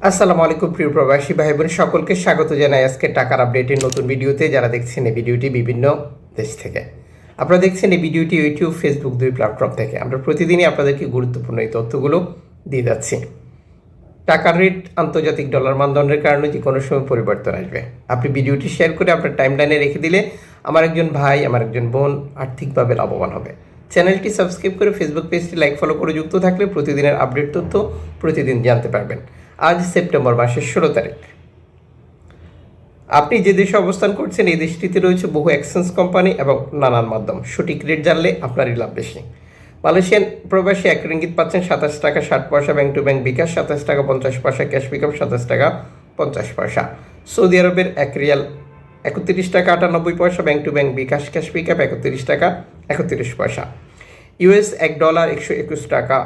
আসসালামু আলাইকুম প্রিয় প্রবাসী ভাই বোন সকলকে স্বাগত জানাই আজকে টাকার আপডেটের নতুন ভিডিওতে। যারা দেখছেন এই ভিডিওটি বিভিন্ন দেশ থেকে, আপনারা দেখছেন এই ভিডিওটি ইউটিউব ফেসবুক দুই প্ল্যাটফর্ম থেকে। আমরা প্রতিদিনই আপনাদেরকে গুরুত্বপূর্ণ এই তথ্যগুলো দিয়ে যাচ্ছি। টাকার রেট আন্তর্জাতিক ডলার মানদণ্ডের কারণে যে কোনো সময় পরিবর্তন আসবে। আপনি ভিডিওটি শেয়ার করে আপনার টাইমলাইনে রেখে দিলে আমার একজন ভাই, আমার একজন বোন আর্থিকভাবে লাভবান হবে। চ্যানেলটি সাবস্ক্রাইব করে ফেসবুক পেজটি লাইক ফলো করে যুক্ত থাকলে প্রতিদিনের আপডেট তথ্য প্রতিদিন জানতে পারবেন। আজ সেপ্টেম্বর মাসের 16 তারিখ। আপনি যে দেশে অবস্থান করছেন এই দেশটিতে রয়েছে বহু এক্সচেঞ্জ কোম্পানি এবং নানান মাধ্যম। সঠিক রেট জানলে আপনারই লাভ বেশি। মালয়েশিয়ান প্রবাসী 1 রিঙ্গিত পাচ্ছেন 27 টাকা 60 পয়সা, ব্যাংক টু ব্যাংক বিকাশ 27 টাকা 50 পয়সা, ক্যাশ পিকআপ 27 টাকা 50 পয়সা। সৌদি আরবের 1 রিয়াল 31 টাকা 98 পয়সা, bank to bank bKash cash pickup 31 টাকা 31 পয়সা। ইউএস $1 121 টাকা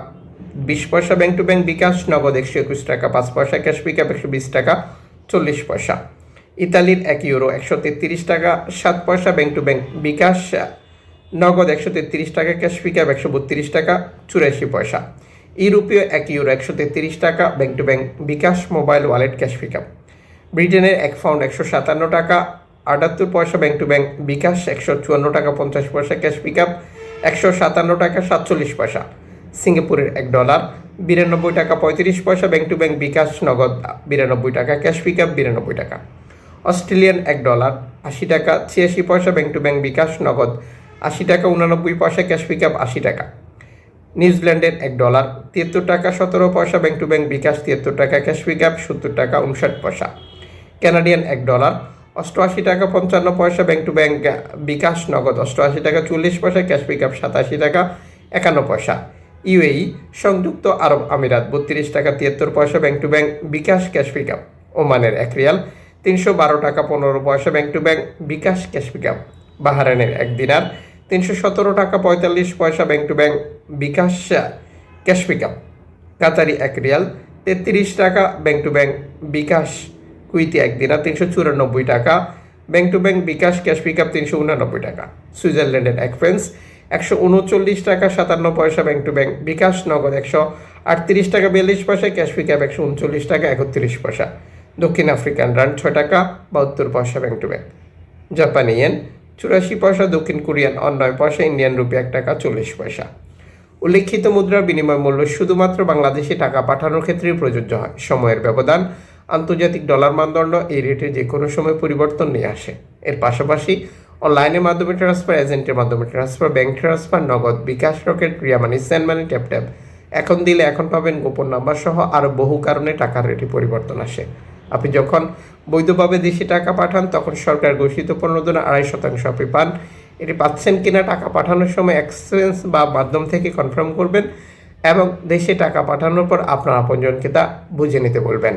20 পয়সা, ব্যাংক টু ব্যাংক বিকাশ নগদ 121 টাকা 5 পয়সা, ক্যাশ পিকআপ 120 টাকা 40 পয়সা। ইতালির 1 ইউরো 133 টাকা 7 পয়সা, ব্যাংক টু ব্যাংক বিকাশ নগদ 133 টাকা, ক্যাশ পিকআপ 132 টাকা 84 পয়সা। ইউরোপীয় 1 ইউরো 133 টাকা, bank to bank bKash mobile wallet cash pickup. ব্রিটেনের 1 পাউন্ড 157 টাকা 78 পয়সা, ব্যাংক টু ব্যাংক বিকাশ 154 টাকা 50 পয়সা, ক্যাশ পিকআপ 157 টাকা 47 পয়সা। সিঙ্গাপুরের $1 92 টাকা 35 পয়সা, ব্যাংক টু ব্যাংক বিকাশ নগদ 92 টাকা, ক্যাশ পিকআপ 92 টাকা। অস্ট্রেলিয়ান $1 80 টাকা 86 পয়সা, ব্যাংক টু ব্যাংক বিকাশ নগদ 80 টাকা 89 পয়সা, ক্যাশ পিকআপ 80 টাকা। নিউজিল্যান্ডের $1 73 টাকা 17 পয়সা, ব্যাংক টু ব্যাংক বিকাশ 73 টাকা, ক্যাশ পিকআপ 70 টাকা 59 পয়সা। কানাডিয়ান $1 88 টাকা 55 পয়সা, ব্যাংক টু ব্যাংক বিকাশ নগদ 88 টাকা 40 পয়সা, ক্যাশ পিকআপ 87 টাকা 51 পয়সা। ইউএই সংযুক্ত আরব আমিরাত 32 টাকা 73 পয়সা, bank to bank bKash cash pickup. ওমানের 1 রিয়াল 312 টাকা 15 পয়সা, bank to bank bKash cash pickup. বাহরাইনের 1 দিনার 317 টাকা 45 পয়সা, bank to bank bKash cash pickup. কাতারি 1 রিয়াল 33 টাকা, ব্যাংক টু ব্যাংক বিকাশ। কুইতি 1 দিনার 394 টাকা, bank to bank bKash cash pickup 389 টাকা। সুইজারল্যান্ডের 1 ফ্রান্স 139 টাকা 57 পয়সা, ব্যাংক টু ব্যাংক বিকাশ নগদ 138 টাকা 42 পয়সা, ক্যাশ পিকআপ 139 টাকা 31 পয়সা। দক্ষিণ আফ্রিকান রান্ড 6 টাকা 72 পয়সা, ব্যাংক টু ব্যাংক। জাপানি ইয়েন 84 পয়সা, দক্ষিণ কোরিয়ান অন 9 পয়সা, ইন্ডিয়ান রুপি 1 টাকা 40 পয়সা। উল্লেখিত মুদ্রার বিনিময় মূল্য শুধুমাত্র বাংলাদেশে টাকা পাঠানোর ক্ষেত্রেই প্রযোজ্য হয়। সময়ের ব্যবধান আন্তর্জাতিক ডলার মানদণ্ড এই রেটে যে কোনো সময় পরিবর্তন নিয়ে আসে। এর পাশাপাশি অনলাইনের মাধ্যমে ট্রান্সফার, এজেন্টের মাধ্যমে ট্রান্সফার, ব্যাংক ট্রান্সফার, নগদ, বিকাশ, রকেট, ক্রিয়া মানি, সেন্ড মানি, ট্যাপ ট্যাপ, এখন দিলে এখন পাবেন, গোপন নাম্বার সহ আরও বহু কারণে টাকার রেটে পরিবর্তন আসে। আপনি যখন বৈধভাবে দেশে টাকা পাঠান তখন সরকার ঘোষিত 15.2% আপনি পান। এটি পাচ্ছেন কিনা টাকা পাঠানোর সময় এক্সচেঞ্জ বা মাধ্যম থেকে কনফার্ম করবেন এবং দেশে টাকা পাঠানোর পর আপনার আপনজনকে তা বুঝে নিতে বলবেন।